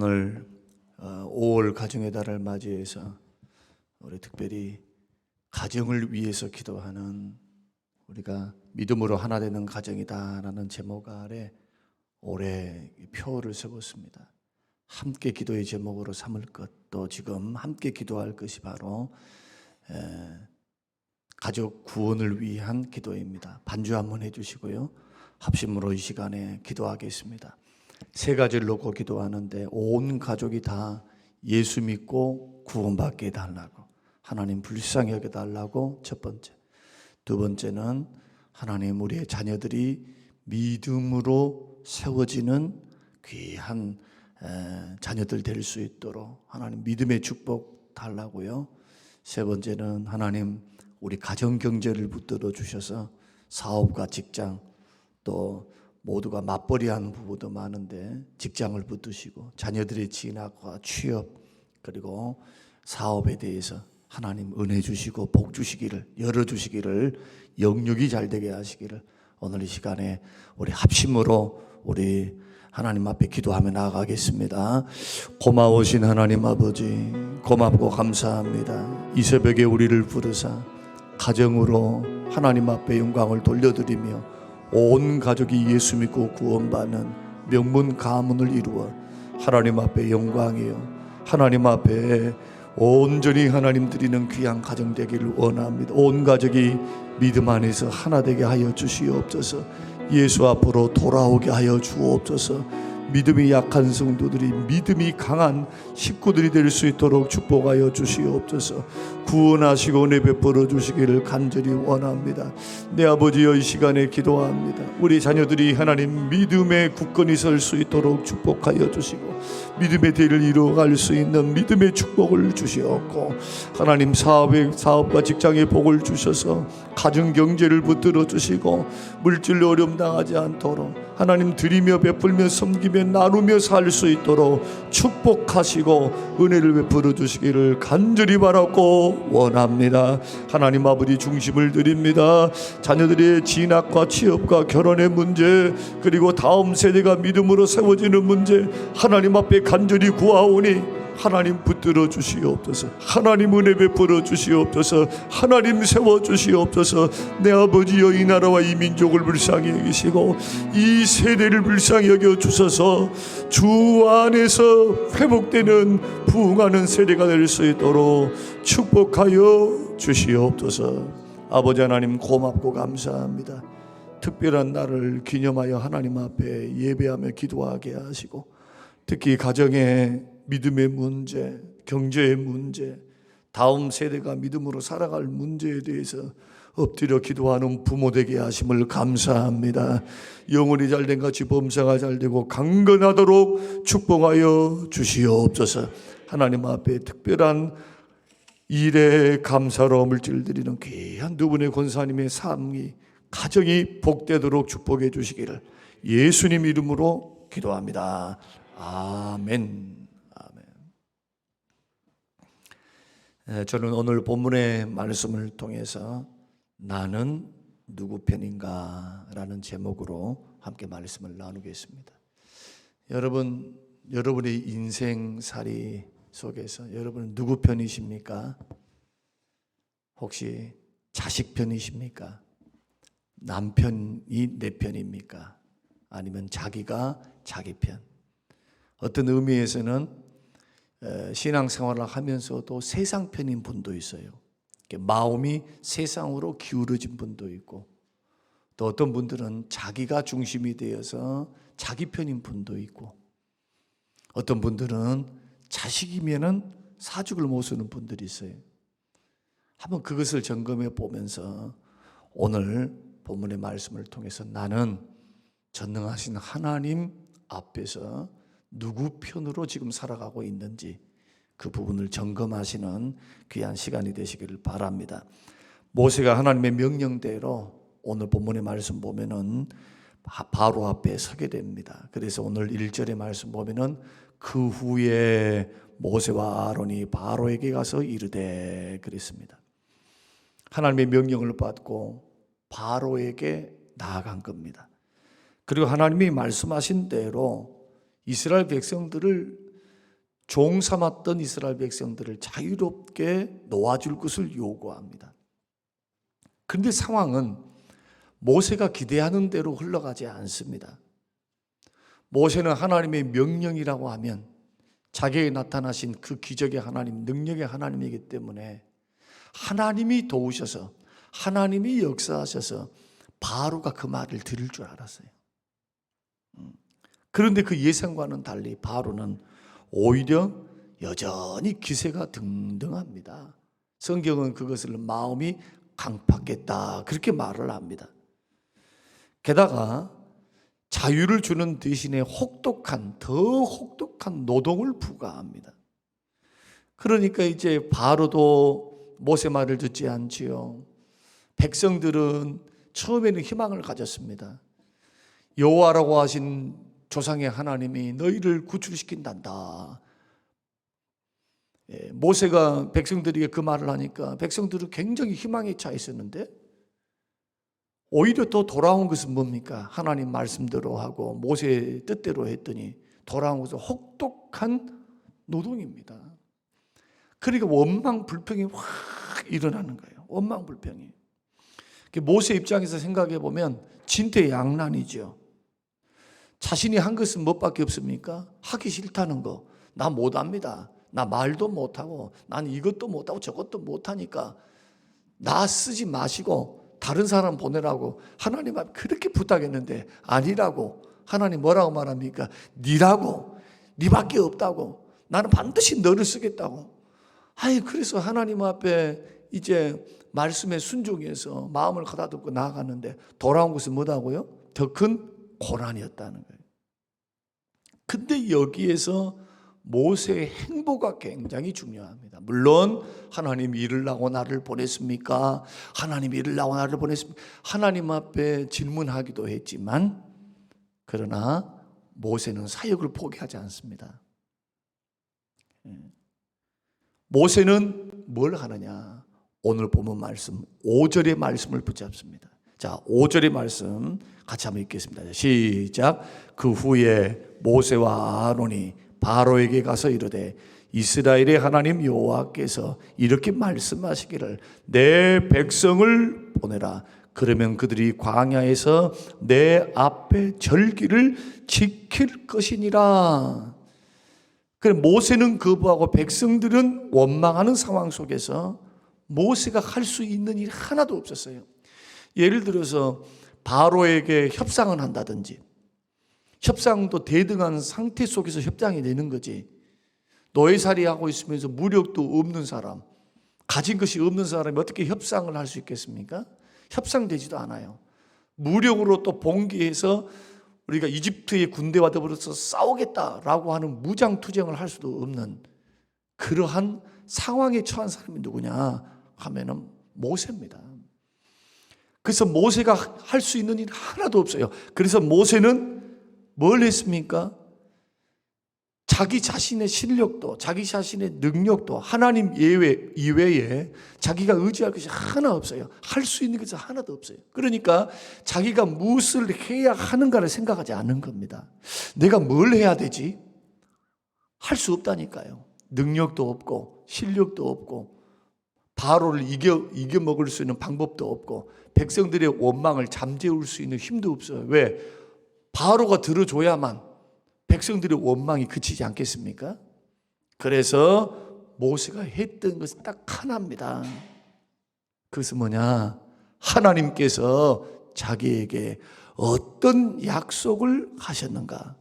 오늘 5월 가정의 달을 맞이해서 우리 특별히 가정을 위해서 기도하는 우리가 믿음으로 하나 되는 가정이다라는 제목 아래 올해 표를 세웠습니다. 함께 기도의 제목으로 삼을 것, 또 지금 함께 기도할 것이 바로 가족 구원을 위한 기도입니다. 반주 한번 해주시고요. 합심으로 이 시간에 기도하겠습니다. 세 가지를 놓고 기도하는데 온 가족이 다 예수 믿고 구원받게 해달라고, 하나님 불쌍히 여겨달라고 첫 번째. 두 번째는 하나님 우리의 자녀들이 믿음으로 세워지는 귀한 자녀들 될 수 있도록 하나님 믿음의 축복 달라고요. 세 번째는 하나님 우리 가정 경제를 붙들어 주셔서 사업과 직장, 또 모두가 맞벌이하는 부부도 많은데 직장을 붙드시고 자녀들의 진학과 취업 그리고 사업에 대해서 하나님 은혜 주시고 복 주시기를, 열어주시기를, 영육이 잘 되게 하시기를 오늘 이 시간에 우리 합심으로 우리 하나님 앞에 기도하며 나아가겠습니다. 고마우신 하나님 아버지, 고맙고 감사합니다. 이 새벽에 우리를 부르사 가정으로 하나님 앞에 영광을 돌려드리며 온 가족이 예수 믿고 구원받는 명문 가문을 이루어 하나님 앞에 영광이요, 하나님 앞에 온전히 하나님 드리는 귀한 가정 되기를 원합니다. 온 가족이 믿음 안에서 하나 되게 하여 주시옵소서. 예수 앞으로 돌아오게 하여 주옵소서. 믿음이 약한 성도들이 믿음이 강한 식구들이 될 수 있도록 축복하여 주시옵소서. 구원하시고 은혜 베풀어 주시기를 간절히 원합니다. 내 아버지여, 이 시간에 기도합니다. 우리 자녀들이 하나님 믿음의 굳건히 설 수 있도록 축복하여 주시고 믿음의 대를 이루어갈 수 있는 믿음의 축복을 주시옵고, 하나님 사업과 직장의 복을 주셔서 가정 경제를 붙들어 주시고 물질로 어려움 당하지 않도록 하나님 드리며 베풀며 섬기며 나누며 살 수 있도록 축복하시고 은혜를 베풀어 주시기를 간절히 바라고 원합니다. 하나님 아버지 중심을 드립니다. 자녀들의 진학과 취업과 결혼의 문제, 그리고 다음 세대가 믿음으로 세워지는 문제 하나님 앞에 간절히 구하오니 하나님 붙들어 주시옵소서. 하나님 은혜 베풀어 주시옵소서. 하나님 세워 주시옵소서. 내 아버지여, 이 나라와 이 민족을 불쌍히 여기시고 이 세대를 불쌍히 여겨 주셔서 주 안에서 회복되는 부흥하는 세대가 될 수 있도록 축복하여 주시옵소서. 아버지 하나님 고맙고 감사합니다. 특별한 날을 기념하여 하나님 앞에 예배하며 기도하게 하시고, 특히 가정의 믿음의 문제, 경제의 문제, 다음 세대가 믿음으로 살아갈 문제에 대해서 엎드려 기도하는 부모 되게 하심을 감사합니다. 영혼이 잘된 같이 범사가 잘되고 강건하도록 축복하여 주시옵소서. 하나님 앞에 특별한 일에 감사로 물질 드리는 귀한 두 분의 권사님의 삶이, 가정이 복되도록 축복해 주시기를 예수님 이름으로 기도합니다. 아멘. 저는 오늘 본문의 말씀을 통해서 나는 누구 편인가 라는 제목으로 함께 말씀을 나누겠습니다. 여러분의 인생살이 속에서 여러분은 누구 편이십니까? 혹시 자식 편이십니까? 남편이 내 편입니까? 아니면 자기가 자기 편? 어떤 의미에서는 신앙생활을 하면서도 세상 편인 분도 있어요. 마음이 세상으로 기울어진 분도 있고, 또 어떤 분들은 자기가 중심이 되어서 자기 편인 분도 있고, 어떤 분들은 자식이면은 사죽을 못 쓰는 분들이 있어요. 한번 그것을 점검해 보면서 오늘 본문의 말씀을 통해서 나는 전능하신 하나님 앞에서 누구 편으로 지금 살아가고 있는지 그 부분을 점검하시는 귀한 시간이 되시기를 바랍니다. 모세가 하나님의 명령대로 오늘 본문의 말씀 보면은 바로 앞에 서게 됩니다. 그래서 오늘 1절의 말씀 보면은 그 후에 모세와 아론이 바로에게 가서 이르되 그랬습니다. 하나님의 명령을 받고 바로에게 나아간 겁니다. 그리고 하나님이 말씀하신 대로 이스라엘 백성들을 종 삼았던 이스라엘 백성들을 자유롭게 놓아줄 것을 요구합니다. 그런데 상황은 모세가 기대하는 대로 흘러가지 않습니다. 모세는 하나님의 명령이라고 하면 자기에게 나타나신 그 기적의 하나님, 능력의 하나님이기 때문에 하나님이 도우셔서 하나님이 역사하셔서 바로가 그 말을 들을 줄 알았어요. 그런데 그 예상과는 달리 바로는 오히려 여전히 기세가 등등합니다. 성경은 그것을 마음이 강팍했다 그렇게 말을 합니다. 게다가 자유를 주는 대신에 더 혹독한 노동을 부과합니다. 그러니까 이제 바로도 모세 말을 듣지 않지요. 백성들은 처음에는 희망을 가졌습니다. 여호와라고 하신 조상의 하나님이 너희를 구출시킨단다. 모세가 백성들에게 그 말을 하니까 백성들은 굉장히 희망에 차 있었는데 오히려 또 돌아온 것은 뭡니까? 하나님 말씀대로 하고 모세의 뜻대로 했더니 돌아온 것은 혹독한 노동입니다. 그러니까 원망 불평이 확 일어나는 거예요. 원망 불평이. 모세 입장에서 생각해 보면 진퇴양난이죠. 자신이 한 것은 무엇밖에 없습니까? 하기 싫다는 거. 나 못합니다. 나 말도 못하고 난 이것도 못하고 저것도 못하니까 나 쓰지 마시고 다른 사람 보내라고 하나님 앞에 그렇게 부탁했는데 아니라고. 하나님 뭐라고 말합니까? 니라고. 니밖에 없다고. 나는 반드시 너를 쓰겠다고. 그래서 하나님 앞에 이제 말씀에 순종해서 마음을 가다듬고 나아가는데 돌아온 것은 뭐다고요? 더 큰 고난이었다는 거예요. 근데 여기에서 모세의 행보가 굉장히 중요합니다. 물론 하나님 이르라고 나를 보냈습니까? 하나님 이르라고 나를 보냈습니까? 하나님 앞에 질문하기도 했지만 그러나 모세는 사역을 포기하지 않습니다. 모세는 뭘 하느냐? 오늘 본문 말씀 5절의 말씀을 붙잡습니다. 자, 5절의 말씀 같이 한번 읽겠습니다. 시작. 그 후에 모세와 아론이 바로에게 가서 이르되 이스라엘의 하나님 여호와께서 이렇게 말씀하시기를 내 백성을 보내라. 그러면 그들이 광야에서 내 앞에 절기를 지킬 것이니라. 그래, 모세는 거부하고 백성들은 원망하는 상황 속에서 모세가 할 수 있는 일이 하나도 없었어요. 예를 들어서 바로에게 협상을 한다든지, 협상도 대등한 상태 속에서 협상이 되는 거지. 노예살이 하고 있으면서 무력도 없는 사람, 가진 것이 없는 사람이 어떻게 협상을 할 수 있겠습니까? 협상되지도 않아요. 무력으로 또 봉기해서 우리가 이집트의 군대와 더불어서 싸우겠다라고 하는 무장투쟁을 할 수도 없는 그러한 상황에 처한 사람이 누구냐 하면은 모세입니다. 그래서 모세가 할 수 있는 일 하나도 없어요. 그래서 모세는 뭘 했습니까? 자기 자신의 실력도 자기 자신의 능력도 하나님 이외에 자기가 의지할 것이 하나 없어요. 할 수 있는 것이 하나도 없어요. 그러니까 자기가 무엇을 해야 하는가를 생각하지 않는 겁니다. 내가 뭘 해야 되지? 할 수 없다니까요. 능력도 없고 실력도 없고 바로를 이겨 먹을 수 있는 방법도 없고 백성들의 원망을 잠재울 수 있는 힘도 없어요. 왜? 바로가 들어줘야만 백성들의 원망이 그치지 않겠습니까? 그래서 모세가 했던 것은 딱 하나입니다. 그것은 뭐냐? 하나님께서 자기에게 어떤 약속을 하셨는가?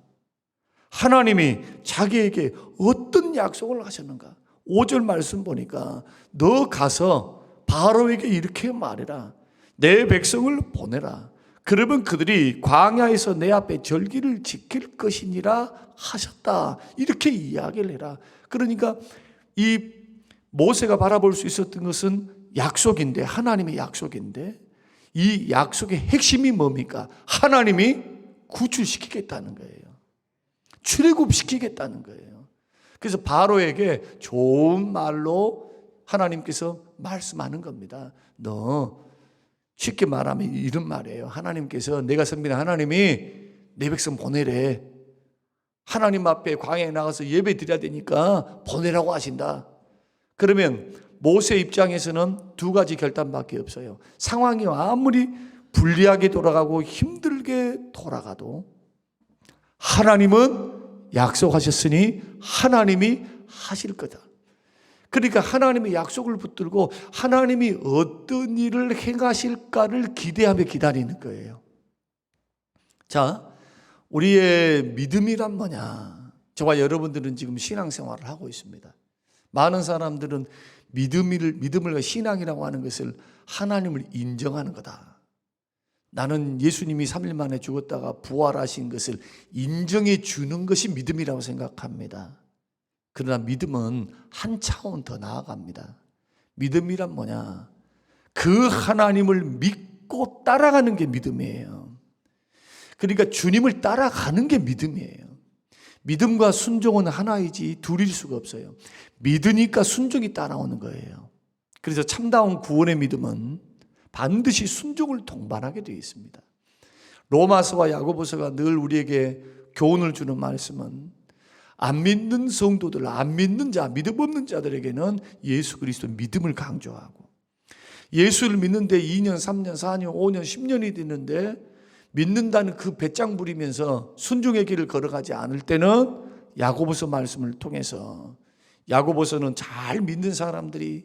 하나님이 자기에게 어떤 약속을 하셨는가? 5절 말씀 보니까 너 가서 바로에게 이렇게 말해라. 내 백성을 보내라. 그러면 그들이 광야에서 내 앞에 절기를 지킬 것이니라 하셨다. 이렇게 이야기를 해라. 그러니까 이 모세가 바라볼 수 있었던 것은 약속인데, 하나님의 약속인데, 이 약속의 핵심이 뭡니까? 하나님이 구출시키겠다는 거예요. 출애굽시키겠다는 거예요. 그래서 바로에게 좋은 말로 하나님께서 말씀하는 겁니다. 너 쉽게 말하면 이런 말이에요. 하나님께서 내가 섬기는 하나님이 내 백성 보내래. 하나님 앞에 광야에 나가서 예배 드려야 되니까 보내라고 하신다. 그러면 모세 입장에서는 두 가지 결단밖에 없어요. 상황이 아무리 불리하게 돌아가고 힘들게 돌아가도 하나님은 약속하셨으니 하나님이 하실 거다. 그러니까 하나님의 약속을 붙들고 하나님이 어떤 일을 행하실까를 기대하며 기다리는 거예요. 자, 우리의 믿음이란 뭐냐? 저와 여러분들은 지금 신앙생활을 하고 있습니다. 많은 사람들은 믿음을 신앙이라고 하는 것을 하나님을 인정하는 거다. 나는 예수님이 3일 만에 죽었다가 부활하신 것을 인정해 주는 것이 믿음이라고 생각합니다. 그러나 믿음은 한 차원 더 나아갑니다. 믿음이란 뭐냐? 그 하나님을 믿고 따라가는 게 믿음이에요. 그러니까 주님을 따라가는 게 믿음이에요. 믿음과 순종은 하나이지 둘일 수가 없어요. 믿으니까 순종이 따라오는 거예요. 그래서 참다운 구원의 믿음은 반드시 순종을 동반하게 되어 있습니다. 로마서와 야고보서가 늘 우리에게 교훈을 주는 말씀은 안 믿는 성도들, 안 믿는 자, 믿음 없는 자들에게는 예수 그리스도 믿음을 강조하고, 예수를 믿는데 2년, 3년, 4년, 5년, 10년이 됐는데 믿는다는 그 배짱 부리면서 순종의 길을 걸어가지 않을 때는 야고보서 말씀을 통해서, 야고보서는 잘 믿는 사람들이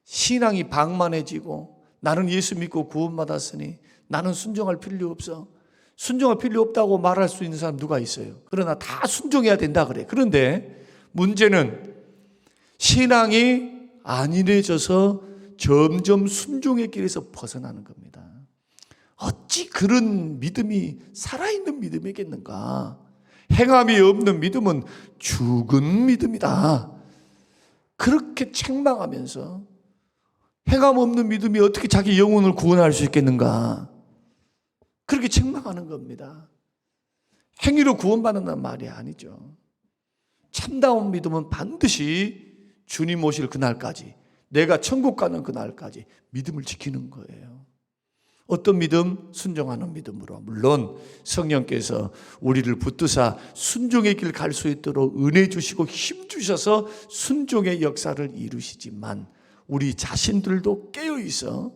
신앙이 방만해지고 나는 예수 믿고 구원받았으니 나는 순종할 필요 없어, 순종할 필요 없다고 말할 수 있는 사람 누가 있어요? 그러나 다 순종해야 된다 그래. 그런데 문제는 신앙이 안일해져서 점점 순종의 길에서 벗어나는 겁니다. 어찌 그런 믿음이 살아있는 믿음이겠는가? 행함이 없는 믿음은 죽은 믿음이다. 그렇게 책망하면서 행함 없는 믿음이 어떻게 자기 영혼을 구원할 수 있겠는가? 그렇게 책망하는 겁니다. 행위로 구원받는다는 말이 아니죠. 참다운 믿음은 반드시 주님 오실 그날까지, 내가 천국 가는 그날까지 믿음을 지키는 거예요. 어떤 믿음? 순종하는 믿음으로. 물론 성령께서 우리를 붙드사 순종의 길 갈 수 있도록 은혜 주시고 힘 주셔서 순종의 역사를 이루시지만 우리 자신들도 깨어 있어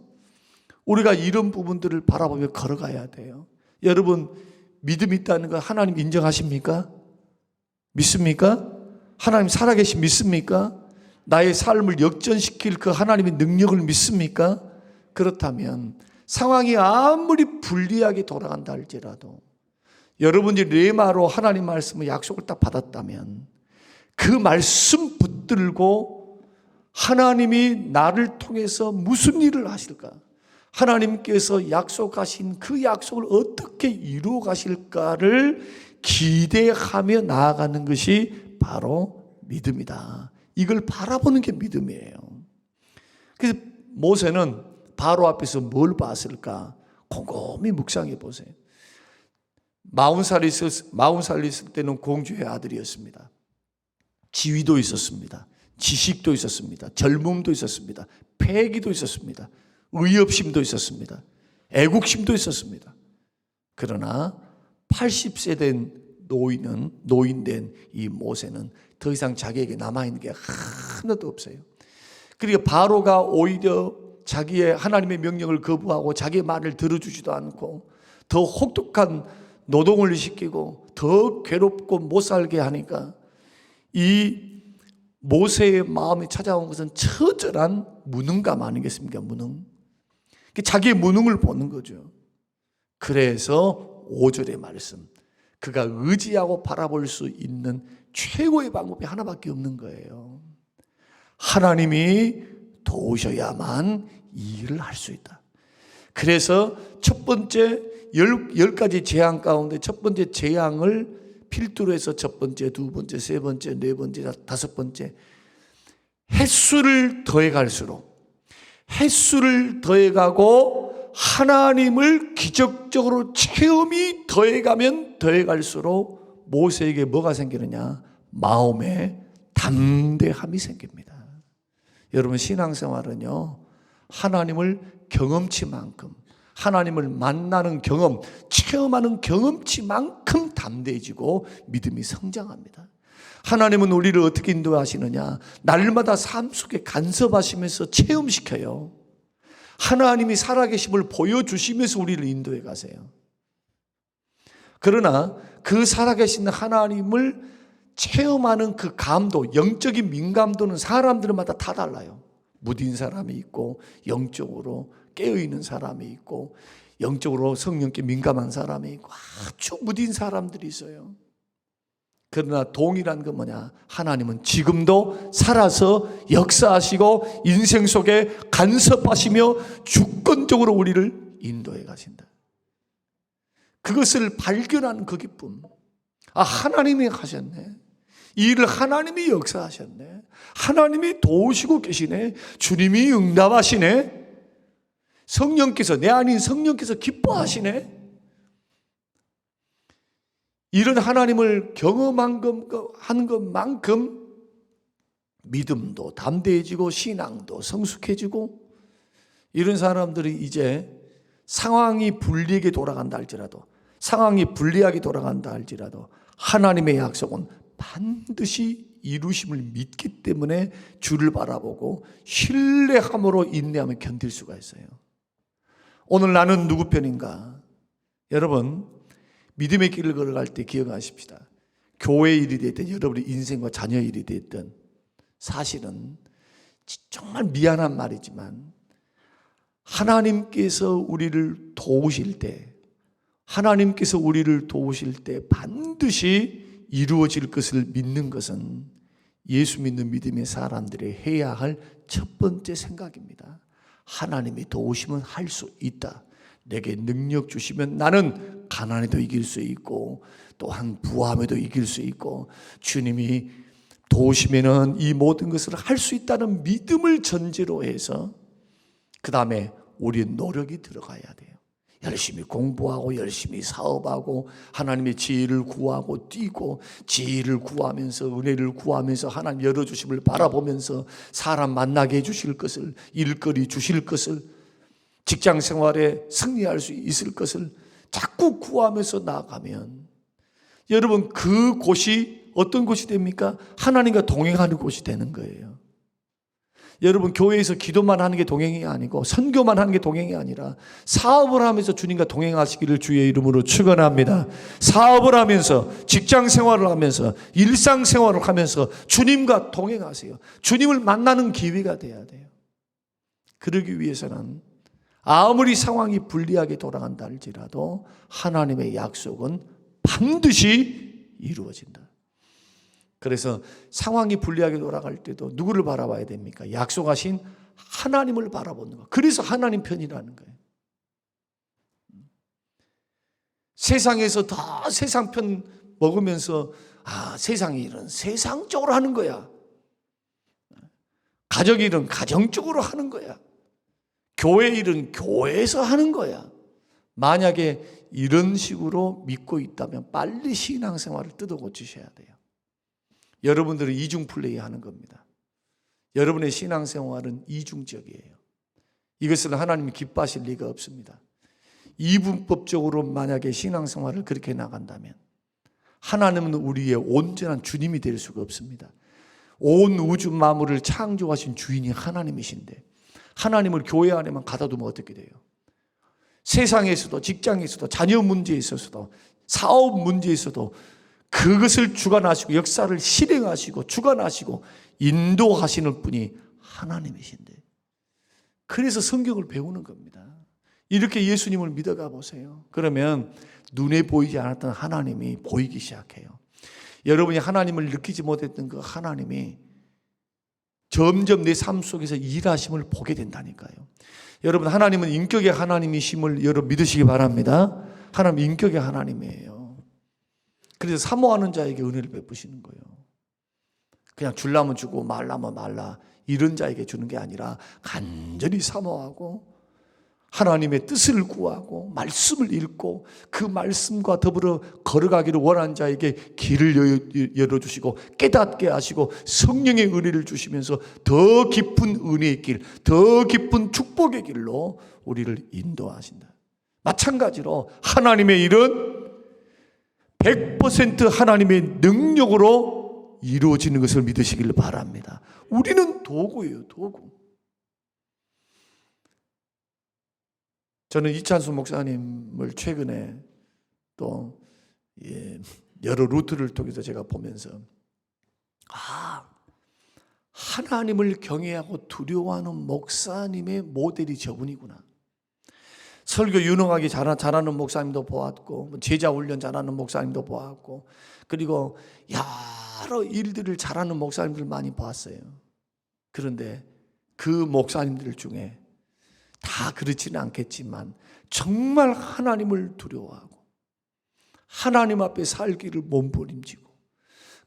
우리가 이런 부분들을 바라보며 걸어가야 돼요. 여러분, 믿음 있다는 거 하나님 인정하십니까? 믿습니까? 하나님 살아계신 믿습니까? 나의 삶을 역전시킬 그 하나님의 능력을 믿습니까? 그렇다면 상황이 아무리 불리하게 돌아간다 할지라도 여러분이 레마로 하나님 말씀의 약속을 딱 받았다면 그 말씀 붙들고 하나님이 나를 통해서 무슨 일을 하실까? 하나님께서 약속하신 그 약속을 어떻게 이루어 가실까를 기대하며 나아가는 것이 바로 믿음이다. 이걸 바라보는 게 믿음이에요. 그래서 모세는 바로 앞에서 뭘 봤을까? 곰곰이 묵상해 보세요. 40살 있을 때는 공주의 아들이었습니다. 지위도 있었습니다. 지식도 있었습니다. 젊음도 있었습니다. 패기도 있었습니다. 의협심도 있었습니다. 애국심도 있었습니다. 그러나 80세 된 노인된 이 모세는 더 이상 자기에게 남아있는 게 하나도 없어요. 그러니까 바로가 오히려 자기의 하나님의 명령을 거부하고 자기의 말을 들어주지도 않고 더 혹독한 노동을 시키고 더 괴롭고 못 살게 하니까 이 모세의 마음에 찾아온 것은 처절한 무능감 아니겠습니까? 무능. 자기의 무능을 보는 거죠. 그래서 5절의 말씀, 그가 의지하고 바라볼 수 있는 최고의 방법이 하나밖에 없는 거예요. 하나님이 도우셔야만 이 일을 할 수 있다. 그래서 첫 번째 10가지 재앙 가운데 첫 번째 재앙을 필두로 해서 첫 번째, 두 번째, 세 번째, 네 번째, 다섯 번째, 횟수를 더해가고 하나님을 기적적으로 체험이 더해가면 더해갈수록 모세에게 뭐가 생기느냐? 마음에 담대함이 생깁니다. 여러분, 신앙생활은요, 하나님을 경험치만큼, 하나님을 만나는 경험, 체험하는 경험치만큼 담대해지고 믿음이 성장합니다. 하나님은 우리를 어떻게 인도하시느냐? 날마다 삶 속에 간섭하시면서 체험시켜요. 하나님이 살아계심을 보여주시면서 우리를 인도해 가세요. 그러나 그 살아계신 하나님을 체험하는 그 감도, 영적인 민감도는 사람들마다 다 달라요. 무딘 사람이 있고, 영적으로 깨어있는 사람이 있고, 영적으로 성령께 민감한 사람이 있고, 아주 무딘 사람들이 있어요. 그러나 동일한 건 뭐냐? 하나님은 지금도 살아서 역사하시고 인생 속에 간섭하시며 주권적으로 우리를 인도해 가신다. 그것을 발견하는 그 기쁨. 아, 하나님이 하셨네. 이 일을 하나님이 역사하셨네. 하나님이 도우시고 계시네. 주님이 응답하시네. 성령께서, 내 안인 성령께서 기뻐하시네. 이런 하나님을 경험한 것만큼 믿음도 담대해지고 신앙도 성숙해지고, 이런 사람들이 이제 상황이 불리하게 돌아간다 할지라도, 상황이 불리하게 돌아간다 할지라도 하나님의 약속은 반드시 이루심을 믿기 때문에 주를 바라보고 신뢰함으로 인내하며 견딜 수가 있어요. 오늘 나는 누구 편인가? 여러분, 믿음의 길을 걸어갈 때 기억하십시다. 교회 일이 됐든 여러분의 인생과 자녀 일이 됐든, 사실은 정말 미안한 말이지만 하나님께서 우리를 도우실 때, 하나님께서 우리를 도우실 때 반드시 이루어질 것을 믿는 것은 예수 믿는 믿음의 사람들이 해야 할 첫 번째 생각입니다. 하나님이 도우시면 할 수 있다. 내게 능력 주시면 나는 가난에도 이길 수 있고, 또한 부함에도 이길 수 있고, 주님이 도우시면은 이 모든 것을 할 수 있다는 믿음을 전제로 해서 그 다음에 우리의 노력이 들어가야 돼요. 열심히 공부하고 열심히 사업하고 하나님의 지혜를 구하고 뛰고, 지혜를 구하면서 은혜를 구하면서 하나님 열어주심을 바라보면서 사람 만나게 해주실 것을, 일거리 주실 것을, 직장 생활에 승리할 수 있을 것을 자꾸 구하면서 나아가면, 여러분, 그 곳이 어떤 곳이 됩니까? 하나님과 동행하는 곳이 되는 거예요. 여러분, 교회에서 기도만 하는 게 동행이 아니고 선교만 하는 게 동행이 아니라 사업을 하면서 주님과 동행하시기를 주의 이름으로 축원합니다. 사업을 하면서, 직장 생활을 하면서, 일상 생활을 하면서 주님과 동행하세요. 주님을 만나는 기회가 돼야 돼요. 그러기 위해서는 아무리 상황이 불리하게 돌아간다 할지라도 하나님의 약속은 반드시 이루어진다. 그래서 상황이 불리하게 돌아갈 때도 누구를 바라봐야 됩니까? 약속하신 하나님을 바라보는 거. 그래서 하나님 편이라는 거예요. 세상에서 다 세상 편 먹으면서, 아, 세상 일은 세상적으로 하는 거야. 가족 일은 가정적으로 하는 거야. 교회 일은 교회에서 하는 거야. 만약에 이런 식으로 믿고 있다면 빨리 신앙생활을 뜯어 고치셔야 돼요. 여러분들은 이중 플레이 하는 겁니다. 여러분의 신앙생활은 이중적이에요. 이것을 하나님이 기뻐하실 리가 없습니다. 이분법적으로 만약에 신앙생활을 그렇게 나간다면 하나님은 우리의 온전한 주님이 될 수가 없습니다. 온 우주 만물을 창조하신 주인이 하나님이신데 하나님을 교회 안에만 가다 두면 어떻게 돼요? 세상에서도, 직장에서도, 자녀 문제에 있어서도, 사업 문제에 있어도 그것을 주관하시고 역사를 실행하시고 주관하시고 인도하시는 분이 하나님이신데, 그래서 성경을 배우는 겁니다. 이렇게 예수님을 믿어가 보세요. 그러면 눈에 보이지 않았던 하나님이 보이기 시작해요. 여러분이 하나님을 느끼지 못했던 그 하나님이 점점 내 삶 속에서 일하심을 보게 된다니까요. 여러분, 하나님은 인격의 하나님이심을 여러분 믿으시기 바랍니다. 하나님 인격의 하나님이에요. 그래서 사모하는 자에게 은혜를 베푸시는 거예요. 그냥 주려면 주고 말라면 말라 이런 자에게 주는 게 아니라 간절히 사모하고 하나님의 뜻을 구하고 말씀을 읽고 그 말씀과 더불어 걸어가기를 원하는 자에게 길을 열어주시고 깨닫게 하시고 성령의 은혜를 주시면서 더 깊은 은혜의 길, 더 깊은 축복의 길로 우리를 인도하신다. 마찬가지로 하나님의 일은 100% 하나님의 능력으로 이루어지는 것을 믿으시길 바랍니다. 우리는 도구예요, 도구. 저는 이찬수 목사님을 최근에 또 여러 루트를 통해서 제가 보면서 하나님을 경외하고 두려워하는 목사님의 모델이 저분이구나. 설교 유능하게 잘하는 목사님도 보았고, 제자 훈련 잘하는 목사님도 보았고, 그리고 여러 일들을 잘하는 목사님들 많이 봤어요. 그런데 그 목사님들 중에 다 그렇지는 않겠지만 정말 하나님을 두려워하고 하나님 앞에 살기를 몸부림치고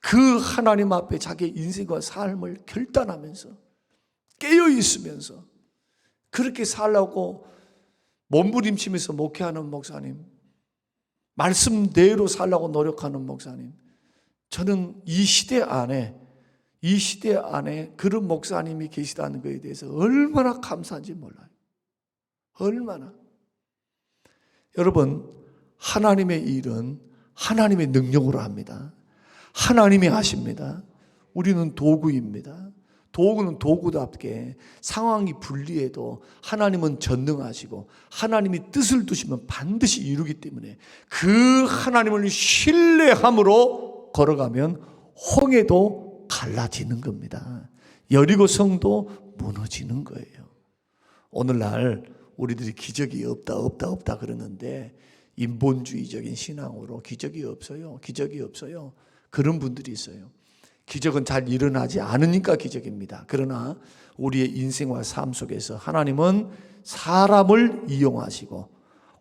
그 하나님 앞에 자기의 인생과 삶을 결단하면서 깨어 있으면서 그렇게 살라고 몸부림치면서 목회하는 목사님, 말씀대로 살라고 노력하는 목사님, 저는 이 시대 안에 그런 목사님이 계시다는 것에 대해서 얼마나 감사한지 몰라요. 얼마나. 여러분, 하나님의 일은 하나님의 능력으로 합니다. 하나님이 하십니다. 우리는 도구입니다. 도구는 도구답게 상황이 불리해도 하나님은 전능하시고 하나님이 뜻을 두시면 반드시 이루기 때문에 그 하나님을 신뢰함으로 걸어가면 홍해도 갈라지는 겁니다. 여리고 성도 무너지는 거예요. 오늘날 우리들이 기적이 없다 그러는데 인본주의적인 신앙으로 기적이 없어요. 그런 분들이 있어요. 기적은 잘 일어나지 않으니까 기적입니다. 그러나 우리의 인생과 삶 속에서 하나님은 사람을 이용하시고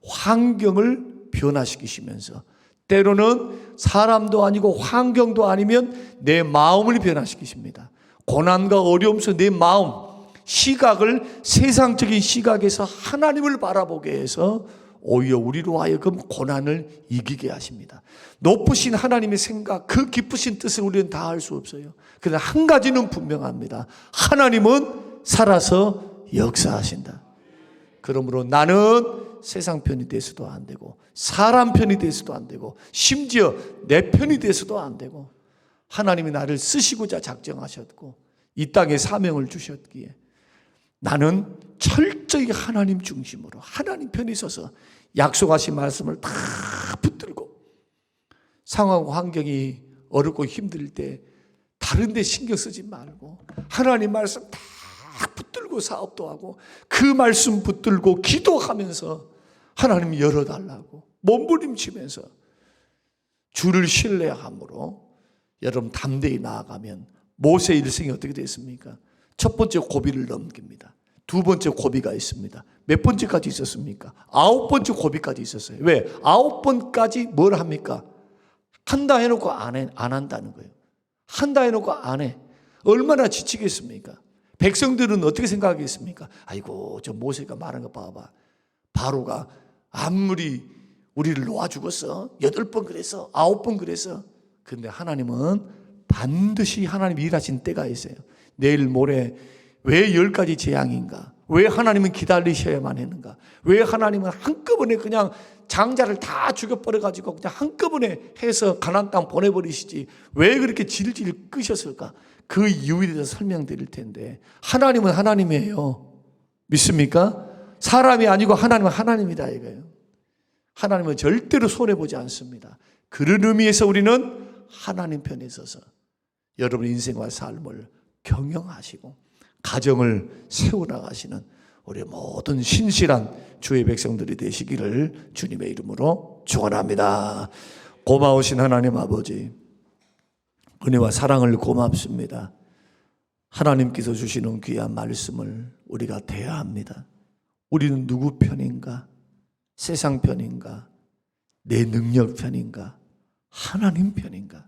환경을 변화시키시면서 때로는 사람도 아니고 환경도 아니면 내 마음을 변화시키십니다. 고난과 어려움 속 내 마음, 시각을 세상적인 시각에서 하나님을 바라보게 해서 오히려 우리로 하여금 고난을 이기게 하십니다. 높으신 하나님의 생각, 그 깊으신 뜻을 우리는 다 알 수 없어요. 그러나 한 가지는 분명합니다. 하나님은 살아서 역사하신다. 그러므로 나는 세상 편이 돼서도 안 되고 사람 편이 돼서도 안 되고 심지어 내 편이 돼서도 안 되고 하나님이 나를 쓰시고자 작정하셨고 이 땅에 사명을 주셨기에 나는 철저히 하나님 중심으로 하나님 편에 서서 약속하신 말씀을 다 붙들고 상황 환경이 어렵고 힘들 때 다른 데 신경 쓰지 말고 하나님 말씀 다 붙들고 사업도 하고 그 말씀 붙들고 기도하면서 하나님 열어달라고 몸부림치면서 주를 신뢰함으로 여러분 담대히 나아가면 모세 일생이 어떻게 됐습니까? 첫 번째 고비를 넘깁니다. 두 번째 고비가 있습니다. 몇 번째까지 있었습니까? 9번째 고비까지 있었어요. 왜? 9번까지 뭘 합니까? 한다 해놓고 안 한다는 거예요. 한다 해놓고 안 해. 얼마나 지치겠습니까? 백성들은 어떻게 생각하겠습니까? 아이고 저 모세가 말한 거 봐봐. 바로가 아무리 우리를 놓아 죽었어. 8번 그랬어. 9번 그랬어. 근데 하나님은 반드시 하나님 일하신 때가 있어요. 내일 모레 왜 10가지 재앙인가? 왜 하나님은 기다리셔야만 했는가? 왜 하나님은 한꺼번에 그냥 장자를 다 죽여버려가지고 그냥 한꺼번에 해서 가나안 땅 보내버리시지 왜 그렇게 질질 끄셨을까? 그 이유에 대해서 설명드릴 텐데 하나님은 하나님이에요. 믿습니까? 사람이 아니고 하나님은 하나님이다 이거예요. 하나님은 절대로 손해보지 않습니다. 그런 의미에서 우리는 하나님 편에 서서 여러분 인생과 삶을 경영하시고 가정을 세워나가시는 우리 모든 신실한 주의 백성들이 되시기를 주님의 이름으로 축원합니다. 고마우신 하나님 아버지, 은혜와 사랑을 고맙습니다. 하나님께서 주시는 귀한 말씀을 우리가 대해야 합니다. 우리는 누구 편인가? 세상 편인가? 내 능력 편인가? 하나님 편인가?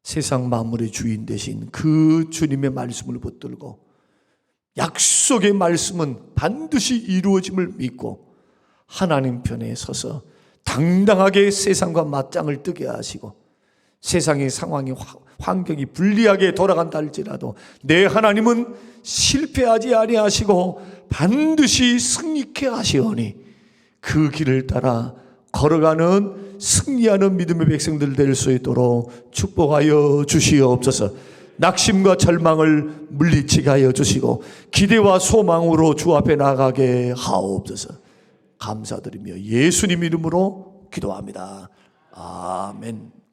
세상 만물의 주인 되신 그 주님의 말씀을 붙들고 약속의 말씀은 반드시 이루어짐을 믿고 하나님 편에 서서 당당하게 세상과 맞짱을 뜨게 하시고 세상의 상황이 환경이 불리하게 돌아간다 할지라도 내 하나님은 실패하지 아니하시고 반드시 승리케 하시오니 그 길을 따라 걸어가는 승리하는 믿음의 백성들 될 수 있도록 축복하여 주시옵소서. 낙심과 절망을 물리치게 하여 주시고 기대와 소망으로 주 앞에 나가게 하옵소서. 감사드리며 예수님 이름으로 기도합니다. 아멘.